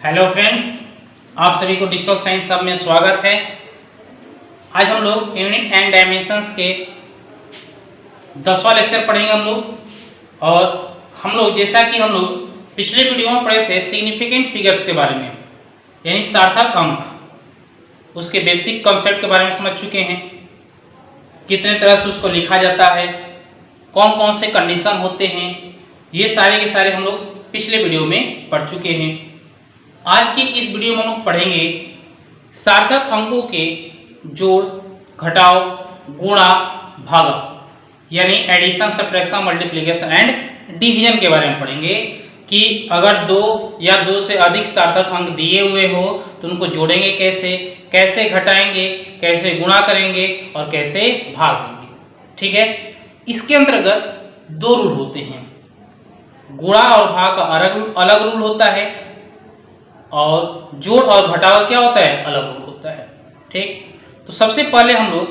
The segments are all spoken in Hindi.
हेलो फ्रेंड्स, आप सभी को डिजिटल साइंस सब में स्वागत है। आज हम लोग यूनिट एंड डायमेंशंस के 10वां लेक्चर पढ़ेंगे हम लोग। और हम लोग जैसा कि हम लोग पिछले वीडियो में पढ़े थे सिग्निफिकेंट फिगर्स के बारे में, यानी सार्थक अंक, उसके बेसिक कॉन्सेप्ट के बारे में समझ चुके हैं। कितने तरह से उसको लिखा जाता है, कौन कौन से कंडीशन होते हैं, ये सारे के सारे हम लोग पिछले वीडियो में पढ़ चुके हैं। आज की इस वीडियो में हम लोग पढ़ेंगे सार्थक अंकों के जोड़, घटाव, गुणा, भागा, यानी addition, subtraction, multiplication and division के बारे में पढ़ेंगे कि अगर दो या दो से अधिक सार्थक अंक दिए हुए हो तो उनको जोड़ेंगे कैसे, कैसे घटाएंगे, कैसे गुणा करेंगे और कैसे भाग देंगे। ठीक है, इसके अंतर्गत दो रूल होते हैं। गुणा और भाग का अलग रूल होता है और जोड़ और घटाव क्या होता है, अलग रूल होता है। ठीक, तो सबसे पहले हम लोग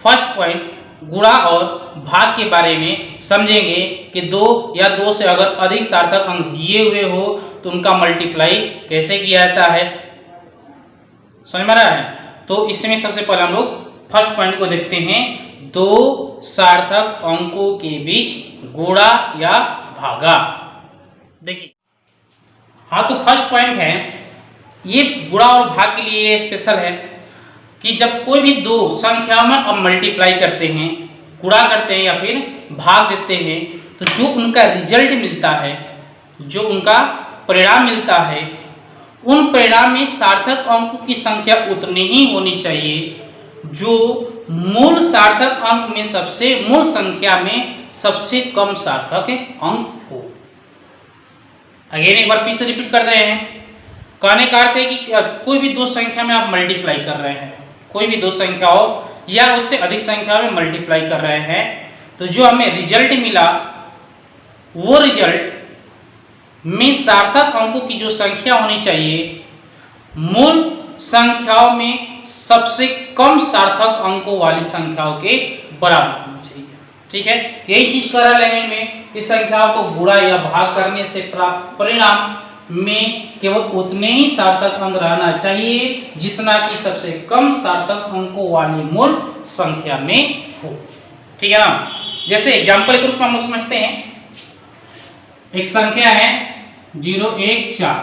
फर्स्ट पॉइंट गुणा और भाग के बारे में समझेंगे कि दो या दो से अगर अधिक सार्थक अंक दिए हुए हो तो उनका मल्टीप्लाई कैसे किया जाता है। समझ में आ रहा है? तो इसमें सबसे पहले हम लोग फर्स्ट पॉइंट को देखते हैं, दो सार्थक अंकों के बीच गुणा या भागा। देखिए, हाँ, तो फर्स्ट पॉइंट है, ये गुणा और भाग के लिए स्पेशल है कि जब कोई भी दो संख्याओं में अब मल्टीप्लाई करते हैं, गुणा करते हैं या फिर भाग देते हैं, तो जो उनका रिजल्ट मिलता है, जो उनका परिणाम मिलता है, उन परिणाम में सार्थक अंकों की संख्या उतनी ही होनी चाहिए जो मूल सार्थक अंक में मूल संख्या में सबसे कम सार्थक अंक हो। अगेन एक बार फिर से रिपीट कर रहे हैं। कहने का अर्थ है कि कोई भी दो संख्या में आप मल्टीप्लाई कर रहे हैं, कोई भी दो संख्या हो या उससे अधिक संख्या में मल्टीप्लाई कर रहे हैं, तो जो हमें रिजल्ट मिला वो रिजल्ट में सार्थक अंकों की जो संख्या होनी चाहिए मूल संख्याओं में सबसे कम सार्थक अंकों वाली संख्याओं के बराबर होनी चाहिए। ठीक है, यही चीज कर रहे हैं में इस संख्याओं को गुणा या भाग करने से प्राप्त परिणाम में केवल उतने ही सार्थक अंक रहना चाहिए जितना कि सबसे कम सार्थक अंकों वाली मूल संख्या में हो। ठीक है ना? जैसे एग्जांपल के रूप में हम समझते हैं, एक संख्या है 014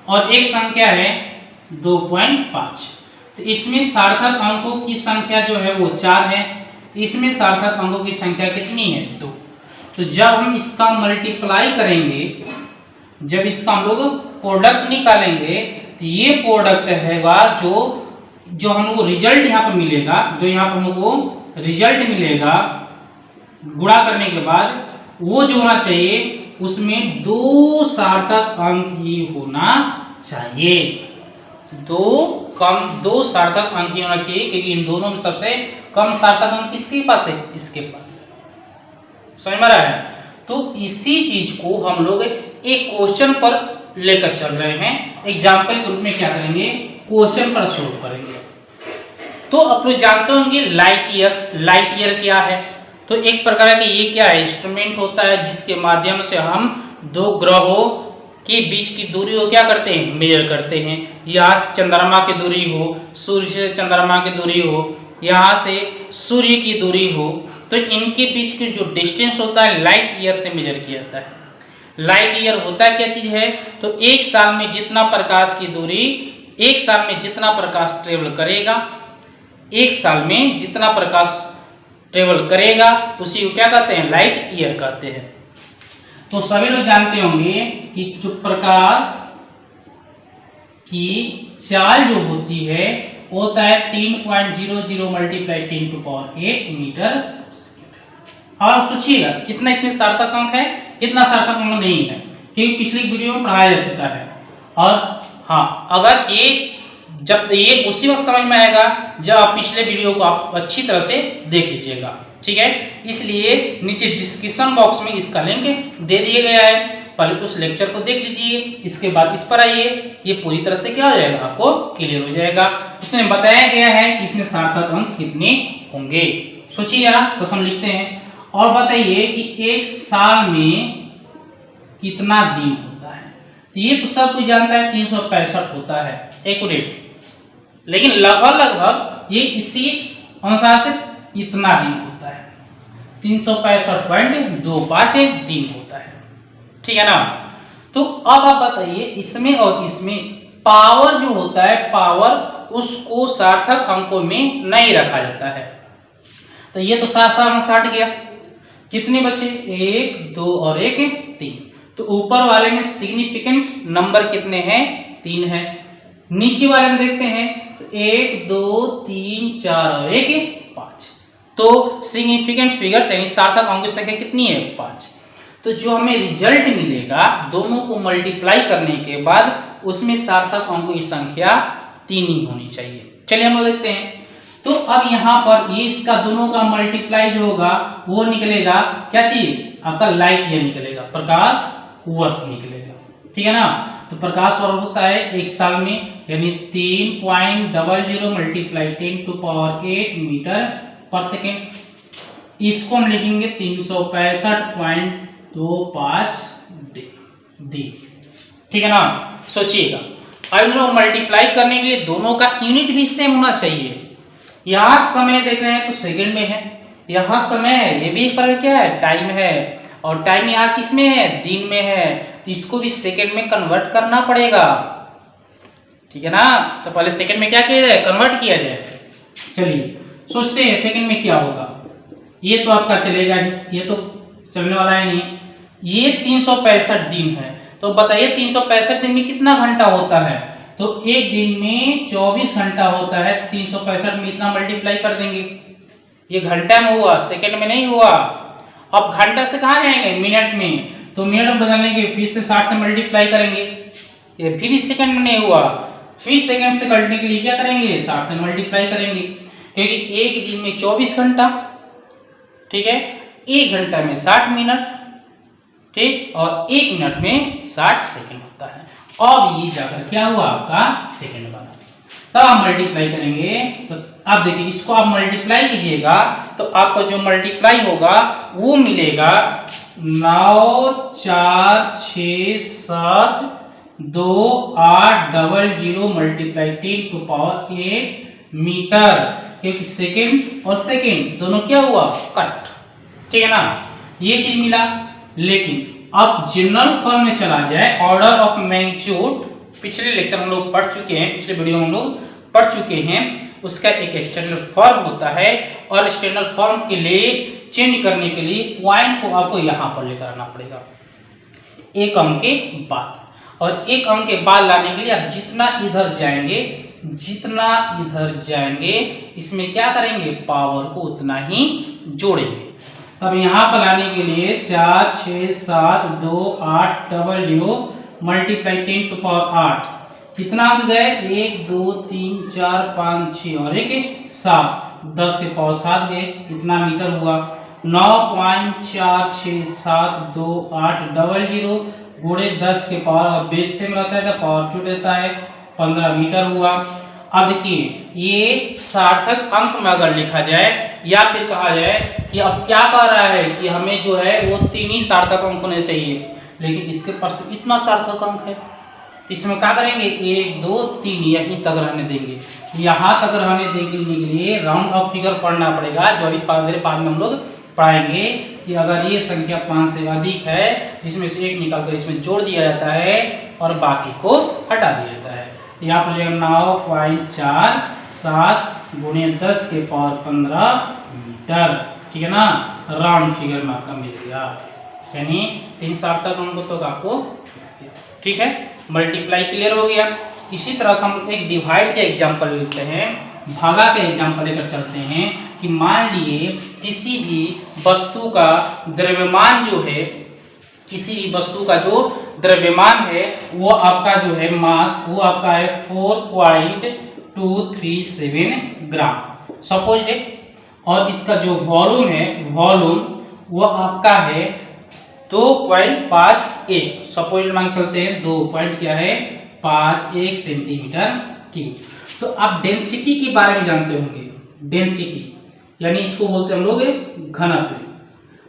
और एक संख्या है 2.5। तो इसमें सार्थक अंकों की संख्या जो है वो 4 है, इसमें सार्थक अंकों की संख्या कितनी है, 2। तो जब हम इसका मल्टीप्लाई करेंगे, जब इसका हम लोग प्रोडक्ट निकालेंगे, तो ये प्रोडक्ट हैगा जो हम लोग रिजल्ट यहाँ पर मिलेगा, जो यहाँ पर हम लोग को रिजल्ट मिलेगा गुणा करने के बाद, वो जो होना चाहिए उसमें दो सार्थक अंक ही होना चाहिए। दो सार्थक अंक ही होना चाहिए, क्योंकि इन दोनों में सबसे कम सार्थक अंक किसके पास है, इसके पास है। समझ में आ रहा है? तो इसी चीज को हम लोग एक क्वेश्चन पर लेकर चल रहे हैं। एग्जाम्पल के रूप में क्या करेंगे, क्वेश्चन पर सोल्व करेंगे। तो आप लोग जानते होंगे लाइट ईयर क्या है। तो एक प्रकार के ये क्या है, इंस्ट्रूमेंट होता है जिसके माध्यम से हम दो ग्रहों के बीच की दूरी को क्या करते हैं, मेजर करते हैं। यहाँ चंद्रमा की दूरी हो, सूर्य से चंद्रमा की दूरी हो, यहाँ से सूर्य की दूरी हो, तो इनके बीच की जो डिस्टेंस होता है लाइट ईयर से मेजर किया जाता है। लाइट ईयर होता क्या चीज है, तो एक साल में जितना प्रकाश की दूरी, एक साल में जितना प्रकाश ट्रेवल करेगा, एक साल में जितना प्रकाश ट्रेवल करेगा उसी को क्या कहते हैं, लाइट ईयर कहते हैं। तो सभी लोग जानते होंगे कि जो प्रकाश की चाल जो होती है वो होता है 3.00 मल्टीप्लाई 10⁸ मीटर। और सोचिएगा कितना इसमें सार्थक अंक है, कितना सार्थक अंक नहीं है, क्योंकि पिछली वीडियो में पढ़ाया जा चुका है। और हाँ, अगर जब ये उसी वक्त समझ में आएगा जब आप पिछले वीडियो को आप अच्छी तरह से देख लीजिएगा। ठीक है, इसलिए नीचे डिस्क्रिप्शन बॉक्स में इसका लिंक दे दिया गया है, पहले उस लेक्चर को देख लीजिए, इसके बाद इस पर आइए, ये पूरी तरह से क्या हो जाएगा, आपको क्लियर हो जाएगा। इसमें बताया गया है कि इसमें सार्थक अंक कितने होंगे। सोचिए तो हम लिखते हैं और बताइए कि एक साल में कितना दिन होता है। तो ये तो सब कुछ जानता है 365 होता है एक्यूरेट, लेकिन लगभग ये इसी अनुसार से इतना दिन होता है, 365.25 दिन होता है, ठीक है ना। तो अब आप बताइए इसमें और इसमें पावर जो होता है, पावर उसको सार्थक अंकों में नहीं रखा जाता है। तो ये तो सार्थक अंक 60 गया, कितने बचे 1 2 और 1 3। तो ऊपर वाले में सिग्निफिकेंट नंबर कितने हैं 3 है, नीचे वाले में देखते हैं तो 1 2 3 4 और 1 5। तो सिग्निफिकेंट फिगर्स यानी सार्थक अंकों की संख्या कितनी है 5। तो जो हमें रिजल्ट मिलेगा दोनों को मल्टीप्लाई करने के बाद उसमें सार्थक अंकों की संख्या 3 ही होनी चाहिए। चलिए हम लोग देखते हैं। तो अब यहाँ पर ये इसका दोनों का मल्टीप्लाई जो होगा वो निकलेगा क्या चीज आपका लाइट ईयर निकलेगा, प्रकाश वर्ष निकलेगा, ठीक है ना। तो प्रकाश वर्ष होता है एक साल में, यानी 3.00 मल्टीप्लाई 10⁸ मीटर पर सेकेंड। इसको हम लिखेंगे 365.25 दिन, ठीक है ना। सोचिएगा अब लोग मल्टीप्लाई करने के लिए दोनों का यूनिट भी सेम होना चाहिए। यहाँ समय देख रहे हैं तो सेकंड में है, यहाँ समय है, ये भी पर क्या है टाइम है, और टाइम यहाँ किस में है दिन में है, तो इसको भी सेकंड में कन्वर्ट करना पड़ेगा, ठीक है ना। तो पहले सेकंड में क्या किया जाए कन्वर्ट किया जाए। चलिए सोचते हैं सेकंड में क्या होगा। ये तो आपका चलेगा नहीं, ये तो चलने वाला है नहीं। ये 365 दिन है, तो बताइए 365 दिन में कितना घंटा होता है, तो एक दिन में 24 घंटा होता है। 365 में इतना मल्टीप्लाई कर देंगे, ये घंटा में हुआ सेकंड में नहीं हुआ। अब घंटा से कहाँ जाएंगे मिनट में, तो मिनट में बदलने के फिर से 60 से मल्टीप्लाई करेंगे, ये फिर सेकंड में नहीं हुआ, फिर सेकंड से करने के लिए क्या करेंगे 60 से मल्टीप्लाई करेंगे, क्योंकि एक दिन में 24 घंटा, ठीक है, एक घंटा में 60 मिनट, ठीक, और एक मिनट में 60 सेकंड होता है। अब ये जाकर क्या हुआ आपका सेकंड बना। तब आप मल्टीप्लाई करेंगे तो आप देखिए इसको आप मल्टीप्लाई कीजिएगा तो आपको जो मल्टीप्लाई होगा वो मिलेगा 9 4 6 7 2 8 00 मल्टीप्लाई 10⁸ मीटर, क्योंकि सेकंड और सेकंड दोनों क्या हुआ कट, ठीक है ना, ये चीज मिला। लेकिन अब जनरल फॉर्म में चला जाए, ऑर्डर ऑफ मैग्नीट्यूड पिछले लेक्चर हम लोग पढ़ चुके हैं, पिछले वीडियो में हम लोग पढ़ चुके हैं, उसका एक स्टैंडर्ड फॉर्म होता है, और स्टैंडर्ड फॉर्म के लिए चेंज करने के लिए पॉइंट को आपको यहाँ पर लेकर आना पड़ेगा एक अंक के बाद, और एक अंक के बाद लाने के लिए आप जितना इधर जाएंगे इसमें क्या करेंगे पावर को उतना ही जोड़ेंगे। तब यहाँ पर लाने के लिए 4 6 7 2 8 00 मल्टीप्लाई 10⁸ कितना अंक गए 1 2 3 4 5 6 और 1 7, 10⁷ गए, इतना मीटर हुआ। 9.4672 गुणे 10 के पावर बेस से रहता है तो पावर 2 देता है, 15 मीटर हुआ। अब देखिए ये सार्थक अंक में अगर लिखा जाए या फिर कहा जाए कि अब क्या कह रहा है कि हमें जो है वो 3 ही सार्थक अंक होने चाहिए, लेकिन इसके पास तो इतना सार्थक अंक है, इसमें क्या करेंगे 1 2 3 यहीं तक रहने देंगे, यहाँ तक रहने देने के लिए राउंड ऑफ फिगर पढ़ना पड़ेगा, जो अभी बाद में हम लोग पढ़ाएंगे कि अगर ये संख्या 5 से अधिक है जिसमें से 1 निकाल कर इसमें जोड़ दिया जाता है और बाकी को हटा दिया जाता है। यहाँ पर 9.47 गुणे 10 के पावर 15 मीटर, ठीक है ना, राउंड फिगर में आपका मिल गया, यानी 3 सार्थक अंकों तो आपको, ठीक है, मल्टीप्लाई क्लियर हो गया। इसी तरह से हम एक डिवाइड का एग्जांपल लेते हैं, भागा का एग्जांपल लेकर चलते हैं कि मान लिए किसी भी वस्तु का द्रव्यमान जो है, किसी भी वस्तु का जो द्रव्यमान है वो आपका जो है मास वो आपका है 4.237 ग्राम सपोज डेट, और इसका जो वॉल्यूम है वॉल्यूम वो आपका है 2.51 सपोज मान चलते हैं 2.51 सेंटीमीटर क्यूब। तो आप डेंसिटी के बारे में जानते होंगे, डेंसिटी यानी इसको बोलते हैं हम लोग घनत्व।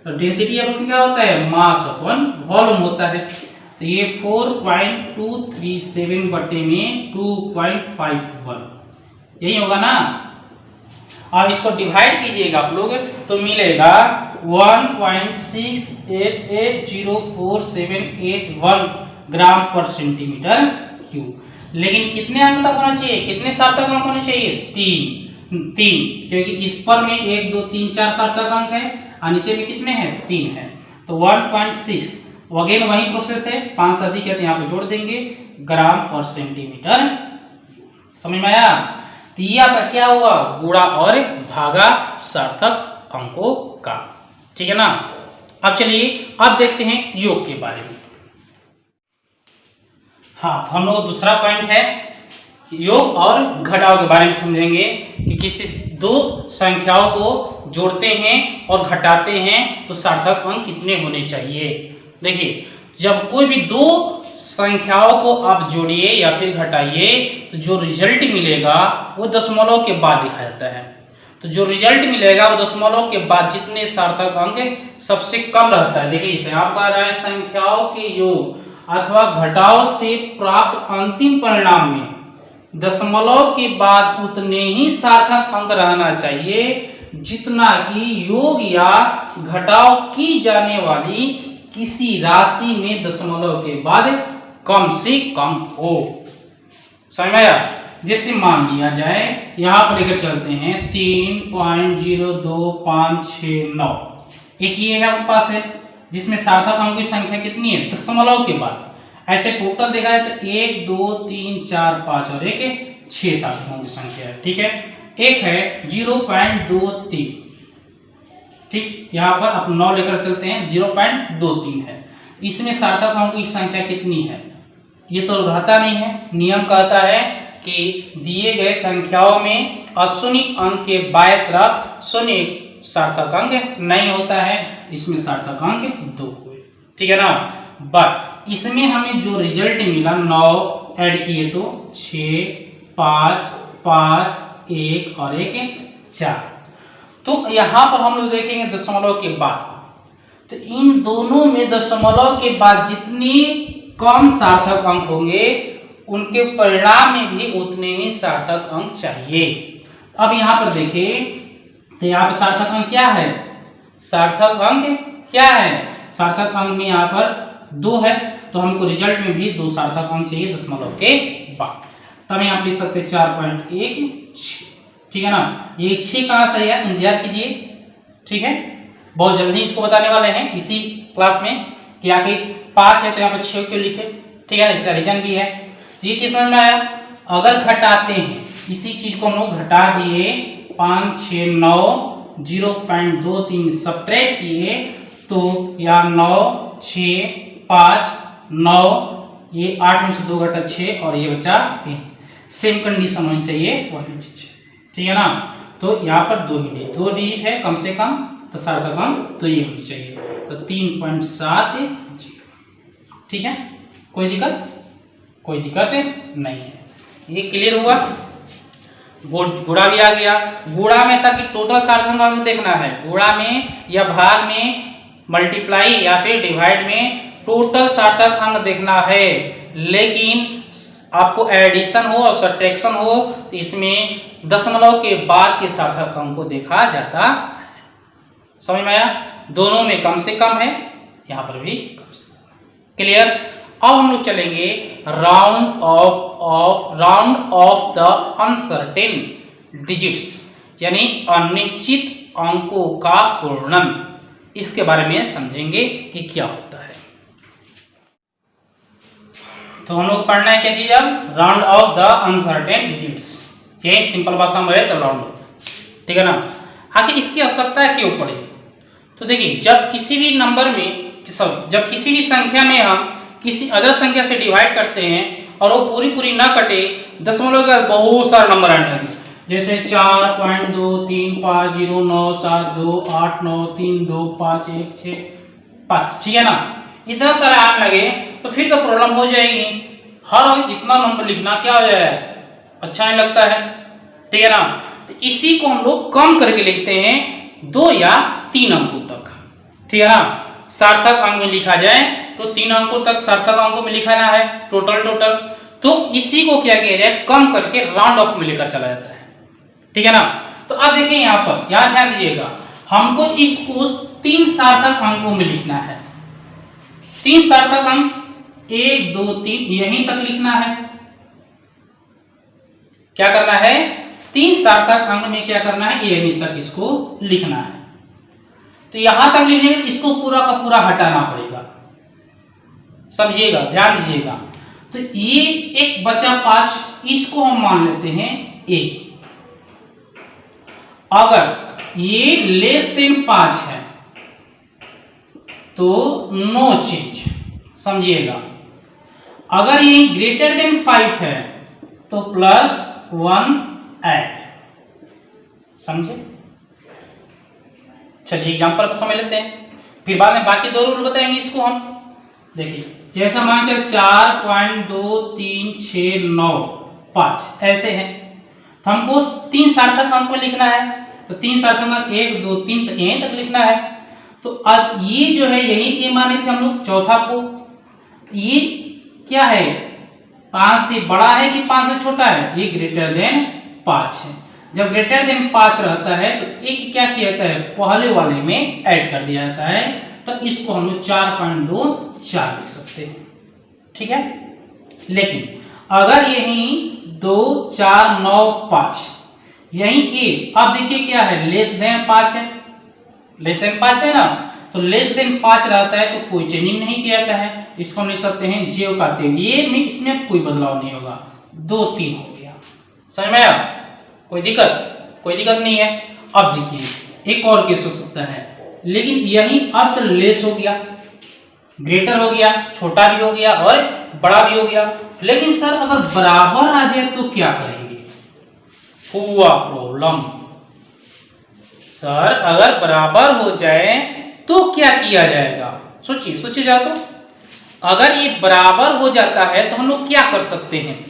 तो डेंसिटी क्या होता है मास अपॉन वॉल्यूम होता है। तो ये 4.237 बटे में 2.51 यही होगा ना। और इसको डिवाइड कीजिएगा आप लोग तो मिलेगा 1.68804781 ग्राम पर सेंटीमीटर क्यूब। लेकिन कितने अंक तक होना चाहिए, कितने सार्थक अंक होने चाहिए? तीन, क्योंकि इस पर में 1 2 3 4 सार्थक अंक है और नीचे में कितने हैं? 3 है। तो 1.6 अगेन वही प्रोसेस है, 5 अधिक है तो यहाँ पे जोड़ देंगे ग्राम पर सेंटीमीटर। समझ में आया? तो ये आपका क्या हुआ? गुणा और भागा सार्थक अंकों का। ठीक है ना। अब चलिए अब देखते हैं योग के बारे में। हाँ, तो हम लोग दूसरा पॉइंट है योग और घटाव के बारे में समझेंगे कि किसी दो संख्याओं को जोड़ते हैं और घटाते हैं तो सार्थक अंक कितने होने चाहिए। देखिए, जब कोई भी दो संख्याओं को आप जोड़िए या फिर घटाइए तो जो रिजल्ट मिलेगा वो दशमलव के बाद दिखा जाता है। तो जो रिजल्ट मिलेगा वो दशमलव के बाद जितने सार्थक अंक सबसे कम रहता है। देखिए, इसे आप कह रहा है संख्याओं के योग अथवा घटाव से प्राप्त अंतिम परिणाम में दशमलव के बाद उतने ही सार्थक अंक रहना चाहिए जितना कि योग या घटाव की जाने वाली किसी राशि में दशमलव के बाद कम से कम हो। समझ में आया? जैसे मान लिया जाए यहां पर लेकर चलते हैं 3.02569 एक ये है हमारे पास है जिसमें सार्थक अंकों की संख्या कितनी है? दशमलव के बाद। ऐसे टोटल देखा जाए तो 1 2 3 4 5 और 1 6 सार्थकों की संख्या है। ठीक है। एक है 0.23। ठीक, यहाँ पर आप 9 लेकर चलते हैं 0.23 है। इसमें सार्थक अंकों की संख्या कितनी है? ये तो रहता नहीं है। नियम कहता है कि दिए गए संख्याओं में अशून्य अंक के बाएं तरफ शून्य सार्थक अंक नहीं होता है, इसमें सार्थक अंक 2 हुए। ठीक है ना। बट इसमें हमें जो रिजल्ट मिला 9 ऐड किए तो 6 5 5 1 और 1 4। तो यहां पर हम लोग देखेंगे दशमलव के बाद, तो इन दोनों में दशमलव के बाद जितनी कम सार्थक अंक होंगे उनके परिणाम में भी उतने ही सार्थक अंक चाहिए। अब यहां पर देखिए तो यहाँ पर सार्थक अंक क्या है? सार्थक अंक क्या है? सार्थक अंक में यहाँ पर 2 है तो हमको रिजल्ट में भी 2 सार्थक अंक चाहिए दशमलव के बाद। तब यहाँ पे लिख सकते 4.16। ठीक है ना। ये 6 कहाँ सही है? इंतजार कीजिए। ठीक है, बहुत जल्दी इसको बताने वाले हैं इसी क्लास में कि आगे 5 है तो यहाँ पर 6 क्यों लिखे। ठीक है, इसका रीजन भी है। ये चीज समझ में आया? अगर घटाते हैं इसी चीज को हम लोग घटा दिए 5 6 9 0.23 सब्ट्रैक्ट किए तो यहाँ 9 6 5 9 ये 8 में से 2 घटा 6 और ये बचा 3। सेम कंडीशन होनी चाहिए वही चीज। ठीक है ना। तो यहाँ पर 2 डिजिट है कम से कम तो सार्थक अंक तो ये होनी चाहिए तो 3.7। ठीक है, कोई दिक्कत नहीं है। ये क्लियर हुआ। गुणा भी आ गया। गुणा में ताकि टोटल सार्थक अंक देखना है, गुणा में या भाग में मल्टीप्लाई या फिर डिवाइड में टोटल सार्थक अंक देखना है। लेकिन आपको एडिशन हो और सब्ट्रैक्शन हो तो इसमें दशमलव के बाद के सार्थक अंक को देखा जाता है। समझ में आया? दोनों में कम से कम है, यहाँ पर भी कम से कम। क्लियर। अब हम लोग चलेंगे round of the uncertain digits यानी अनिश्चित अंकों का पूर्णन। इसके बारे में समझेंगे कि क्या होता है। तो हम लोग पढ़ना है क्या चीज? अब round of the uncertain digits. ये सिंपल भाषा में है तो राउंड ऑफ। ठीक है ना। आखिर इसकी आवश्यकता क्यों पड़ी? तो देखिए, जब किसी भी संख्या में हम किसी अदर संख्या से डिवाइड करते हैं और वो पूरी ना कटे, दशमलव के बाद बहुत सारे नंबर आने लगे, जैसे 4.2 3 5 0 9 7 2 8 9 3 2 5 1 6 5। ठीक है ना। इतना सारा आने लगे तो फिर तो प्रॉब्लम हो जाएगी। हर इतना नंबर लिखना क्या हो जाए, अच्छा नहीं लगता है। ठीक है ना। तो इसी को हम लोग कम करके लिखते हैं 2 या 3 अंकों तक। ठीक है ना। सार्थक अंक में लिखा जाए तो 3 अंकों तक सार्थक अंकों में लिखाना है टोटल। तो इसी को क्या किया जाए, कम करके राउंड ऑफ में लेकर चला जाता है, ठीक है ना। तो अब देखिए यहाँ पर, यहाँ ध्यान दीजिएगा, हमको इसको 3 सार्थक अंकों में लिखना है। 3 सार्थक अंक 1 2 3 यहीं तक लिखना है। क्या करना है, 3 सार्थक अंक में क्या करना है, यहीं तक इसको लिखना है। तो यहां तक लिखने के इसको पूरा का पूरा हटाना पड़ेगा, समझिएगा, ध्यान दीजिएगा। तो ये एक बचा 5, इसको हम मान लेते हैं a। अगर ये लेस देन 5 है तो नो चेंज, समझिएगा। अगर ये ग्रेटर देन 5 है तो +1 ऐड, समझे। चलिए एग्जांपल पर समझ लेते हैं, फिर बाद में बाकी 2 रूल बताएंगे इसको हम। देखिए जैसा मान चल 4.2369 ऐसे है, तो हमको 3 सार्थक अंक में लिखना है। तो 3 सार्थक अंक 1 2 3 यहीं तक लिखना है। तो अब ये जो है यही ए माने थे हम लोग चौथा को, ये क्या है, 5 से बड़ा है कि 5 से छोटा है, ये ग्रेटर देन 5 है। जब ग्रेटर देन 5 रहता है तो एक क्या किया जाता है, पहले वाले में ऐड कर दिया जाता है। तो इसको हम लोग 4.24 लिख सकते हैं, ठीक है। लेकिन अगर यही 2 4 9 5 यही ए, अब देखिए क्या है, लेस देन 5 है, लेस देन 5 है ना, तो लेस देन 5 रहता है तो कोई चेंजिंग नहीं किया जाता है। इसको हम लिख सकते हैं जे का ये में, इसमें कोई बदलाव नहीं होगा, 2 3 हो गया, समझ में आया, कोई दिक्कत नहीं है। अब देखिए एक और केस हो सकता है, लेकिन यही अब तो लेस हो गया, ग्रेटर हो गया, छोटा भी हो गया और बड़ा भी हो गया। लेकिन सर अगर बराबर आ जाए तो क्या करेंगे, हुआ प्रॉब्लम। सर अगर बराबर हो जाए तो क्या किया जाएगा, सोचिए जा। तो अगर ये बराबर हो जाता है तो हम लोग क्या कर सकते हैं,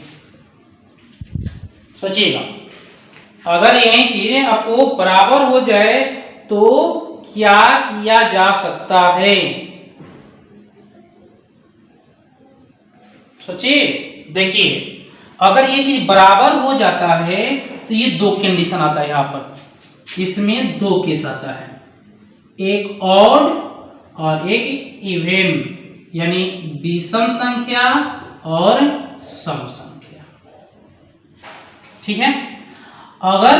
सोचिएगा। अगर यही चीजें आपको बराबर हो जाए तो क्या किया जा सकता है, सोचिए। देखिए अगर ये चीज बराबर हो जाता है तो ये 2 कंडीशन आता है, यहाँ पर इसमें 2 केस आता है, एक ऑड और एक इवन, यानी विषम संख्या और सम संख्या, ठीक है। अगर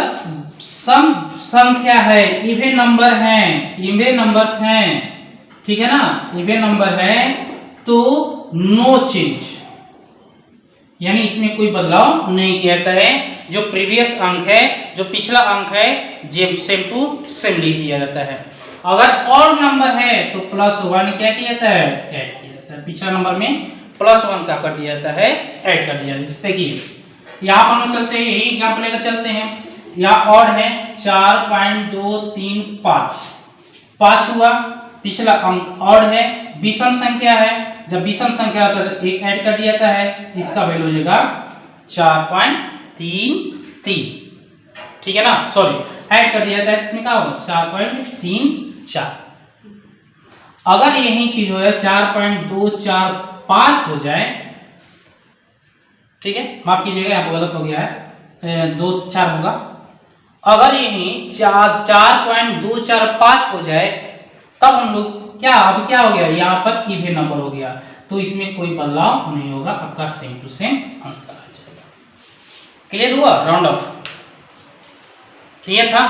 सम संख्या है, इवन नंबर हैं, ठीक है ना, इवन नंबर है तो नो चेंज, यानी इसमें कोई बदलाव नहीं किया जाता है। जो प्रीवियस अंक है, जो पिछला अंक है, सेम टू सेम लिख दिया जाता है। अगर ऑड नंबर है तो +1 क्या किया जाता है, ऐड किया जाता है। पिछला नंबर में +1 का कर दिया जाता है, ऐड कर दिया जाता है। जिससे कि यहाँ पर हम चलते हैं, यही एग्जाम्पल लेकर चलते हैं। यहाँ ऑड है 4.235 हुआ, पिछला अंक ऑड है, विषम संख्या है, जब विषम संख्या होता है तो 1 ऐड कर दिया जाता है, इसका वैल्यू हो जाएगा 4.33, ठीक है ना, सॉरी ऐड कर दिया जाता है, इसमें क्या होगा 4.34। अगर यही चीज हो जाए 4.245 हो जाए, ठीक है, माफ कीजिएगा यहाँ पर गलत हो गया है, 2 4 होगा। अगर यही 4.245 हो जाए तब हम लोग क्या, अब क्या हो गया, यहाँ पर इवन नंबर हो गया, तो इसमें कोई बदलाव नहीं होगा, आपका सेम टू सेम आंसर आ जाएगा। क्लियर हुआ, राउंड ऑफ क्लियर था।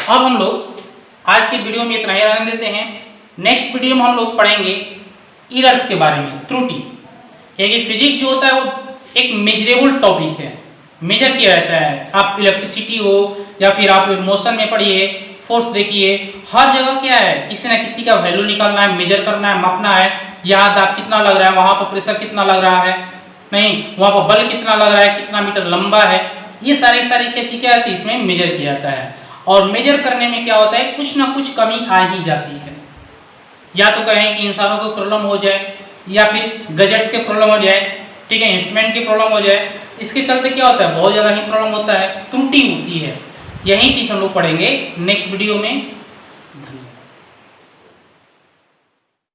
अब हम लोग आज की वीडियो में इतना ही रहने देते हैं। नेक्स्ट वीडियो में हम लोग पढ़ेंगे एरर्स के बारे में, त्रुटि, क्योंकि फिजिक्स जो होता है वो एक मेजरेबल टॉपिक है, मेजर किया जाता है। आप इलेक्ट्रिसिटी हो या फिर आप मोशन में पढ़िए, फोर्स देखिए, हर जगह क्या है, किसी न किसी का वैल्यू निकालना है, मेजर करना है, मापना है। यहाँ दाब कितना लग रहा है, वहां पर प्रेशर कितना लग रहा है, नहीं वहां पर बल कितना लग रहा है, कितना मीटर लंबा है, ये सारी चीजें क्या आती है, इसमें मेजर किया जाता है। और मेजर करने में क्या होता है, कुछ ना कुछ कमी आ ही जाती है, या तो कहें कि इंसानों को प्रॉब्लम हो जाए, या फिर गैजेट्स के प्रॉब्लम हो जाए, ठीक है, इंस्ट्रूमेंट की प्रॉब्लम हो जाए। इसके चलते क्या होता है, बहुत ज़्यादा ही प्रॉब्लम होता है, त्रुटि होती है। यही चीज़ हम लोग पढ़ेंगे नेक्स्ट वीडियो में।